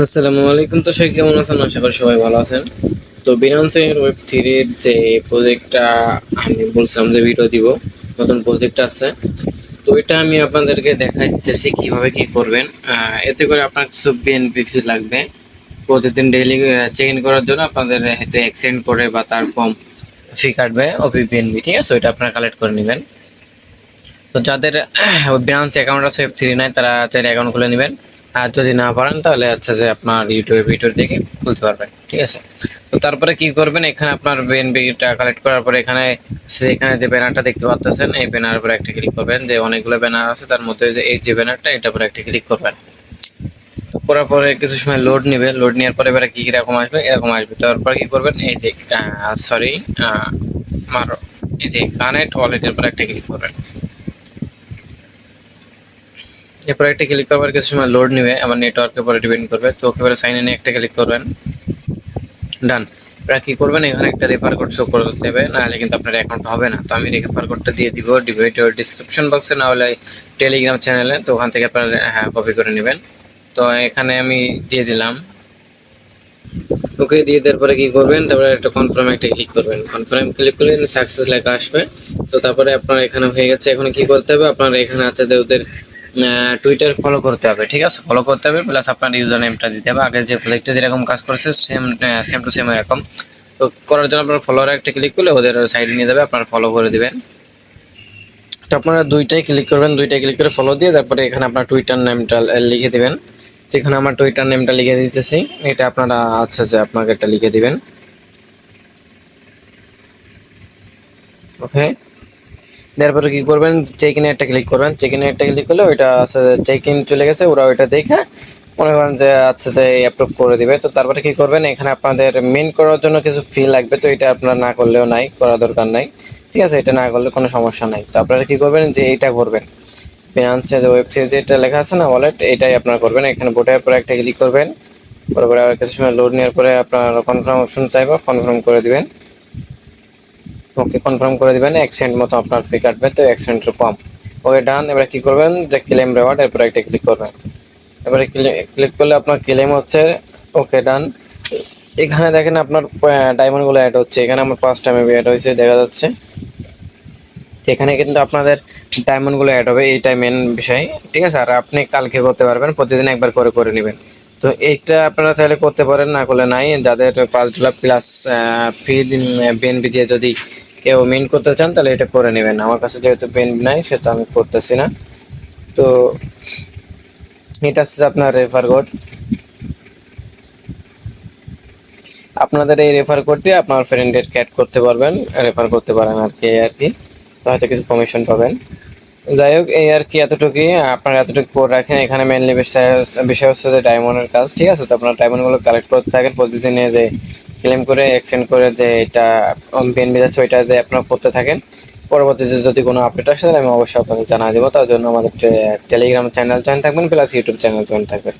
আসসালামু আলাইকুম। তো সবাই কেমন আছেন? আশা করি সবাই ভালো আছেন। তো বিনান্সের ওয়েব থ্রির যে প্রজেক্টটা আমি বলছিলাম যে ভিডিও দিব, নতুন প্রজেক্ট আছে। তো এটা আমি আপনাদেরকে দেখাইতেছি কিভাবে কি করবেন। এতে করে আপনার কিছু বিএনপি ফি লাগবে প্রতিদিন ডেইলি চেক ইন করার জন্য। আপনাদের হয়তো এক্সটেন্ড করে বা তার কম ফি কাটবে ওপি বিএনপি, ঠিক আছে? ওইটা আপনারা কালেক্ট করে নেবেন। তো যাদের বিনান্স অ্যাকাউন্ট আছে ওয়েব থ্রি নাই, তারা চাইলে অ্যাকাউন্ট খুলে নেবেন। আর যদি না পারেন তাহলে হচ্ছে যে আপনার ইউটিউবে ভিডিও দেখে খুলতে পারবেন, ঠিক আছে? তো তারপরে কি করবেন, এখানে আপনার বিএনপিটা কালেক্ট করার পরে এখানে যে ব্যানারটা দেখতে পাচ্ছেন, এই ব্যানার উপরে একটা ক্লিক করবেন। যে অনেকগুলো ব্যানার আছে তার মধ্যে যে এই যে ব্যানারটা, এটার উপরে একটা ক্লিক করবেন। তো করার পরে কিছু সময় লোড নেবে। লোড নেওয়ার পরে এবারে কি এরকম আসবে, এরকম আসবে। তারপর কি করবেন, এই যে সরি আমার এই যে কানেক্ট ওয়ালেটের উপরে একটা ক্লিক করবেন। এরপর একটা ক্লিক করবার কিছু সময় লোড নেবে, আমার নেটওয়ার্কের উপরে ডিপেন্ড করবে। তো একেবারে সাইন ইনে একটা ক্লিক করবেন, ডান। আপনারা কি করবেন, এখানে একটা রেফার কোড শো করে দেবে, নাহলে কিন্তু আপনার অ্যাকাউন্ট হবে না। তো আমি রেফার কোডটা দিয়ে দিব ভিডিও ডিসক্রিপশন বক্সে, না হলে টেলিগ্রাম চ্যানেলে। তো ওখান থেকে আপনারা কপি করে নেবেন। তো এখানে আমি দিয়ে দিলাম, ওকে দিয়ে দেওয়ার পরে কি করবেন, তারপরে একটা কনফার্ম একটা ক্লিক করবেন। কনফার্ম ক্লিক করলে সাকসেস লেখা আসবে। তো তারপরে আপনার এখানে হয়ে গেছে। এখন কি করতে হবে, আপনার এখানে আছে যে ওদের টুইটার ফলো করতে হবে, ঠিক আছে? ফলো করতে হবে, প্লাস আপনার ইউজার নেমটা দিতে হবে। আগে যে প্রজেক্টে যেরকম কাজ করেছে সেম টু সেম এরকম। তো করার জন্য আপনার ফলোয়ার একটা ক্লিক করলে ওদের সাইডে নিয়ে যাবে, আপনার ফলো করে দিবেন। তো আপনারা দুইটাই ক্লিক করবেন, দুইটাই ক্লিক করে ফলো দিয়ে তারপরে এখানে আপনার টুইটার নেমটা লিখে দিবেন। যেখানে আমার টুইটার নেমটা লিখে দিতেছি, এটা আপনারা আচ্ছা যে আপনাকে এটা লিখে দিবেন। ওকে, তারপরে কি করবেন, চেক ইনে একটা ক্লিক করবেন। চেক ইনে একটা ক্লিক করলে ওইটা আছে চেক ইন চলে গেছে, ওরা ওইটা দেখে মনে করেন যে আচ্ছা যে অ্যাপ্রুভ করে দিবে। তো তারপরে কি করবেন, এখানে আপনাদের মেইন করার জন্য কিছু ফি লাগবে। তো এটা আপনারা না করলেও নাই, করা দরকার নাই, ঠিক আছে? এটা না করলে কোনো সমস্যা নাই। তো আপনারা কি করবেন, যে এইটা করবেন, ফিনান্সের ওয়েবসাইট যেটা লেখা আছে না ওয়ালেট, এটাই আপনারা করবেন। এখানে বোটের পরে একটা ক্লিক করবেন, পরে আবার কিছু সময় লোড নেওয়ার পরে আপনার কনফার্ম অপশন চাইবে, কনফার্ম করে দিবেন। ওকে, কনফার্ম করে দিবেন। 1 সেন্ট মতো আপনার ফি কাটবে, তো 1 সেন্টের কম। ওকে, ডান। এবারে কি করবেন, যে ক্লেম রেওয়ার্ড, এরপরে একটা ক্লিক করবেন। এবারে ক্লিক করলে আপনার ক্লেম হচ্ছে। ওকে, ডান। এখানে দেখেন আপনার ডায়মন্ড গুলো অ্যাড হচ্ছে। এখানে আমার 5টা মেবি অ্যাড হয়েছে দেখা যাচ্ছে। এখানে কিন্তু আপনাদের ডায়মন্ড গুলো অ্যাড হবে, এইটাই মেন বিষয়, ঠিক আছে? আর আপনি কালকে করতে পারবেন, প্রতিদিন একবার করে করে নেবেন। তো এইটা আপনারা চাইলে করতে পারেন, না করলে নাই। যাদের $5 প্লাস ফি বিএনপি দিয়ে যদি কেউ মিন করতে চান তাহলে এটা করে নেবেন। আমার কাছে যেহেতু বিএনপি নাই সেটা আমি করতেছি না। তো এটা হচ্ছে আপনার রেফার কোড। আপনাদের এই রেফার কোডটি আপনার ফ্রেন্ডের অ্যাড করতে পারবেন, রেফার করতে পারেন আর কি তো হয়তো কিছু কমিশন পাবেন। যাই হোক, এই আর কি, এতটুকুই। আপনারা এতটুকু করে রাখেন। এখানে মেনলি বিষয় হচ্ছে যে ডায়মন্ডের কাজ, ঠিক আছে? তো আপনারা ডায়মন্ডগুলো কালেক্ট করতে থাকেন প্রতিদিনে, যে ক্লেম করে এক্সচেঞ্জ করে যে এটা বিএনপি যাচ্ছে ওইটা যে আপনারা করতে থাকেন। পরবর্তীতে যদি কোনো আপডেট আসে তাহলে আমি অবশ্যই আপনাদের জানা দেবো। তার জন্য আমাদের টেলিগ্রাম চ্যানেল জয়েন থাকবেন, প্লাস ইউটিউব চ্যানেল জয়েন থাকবেন।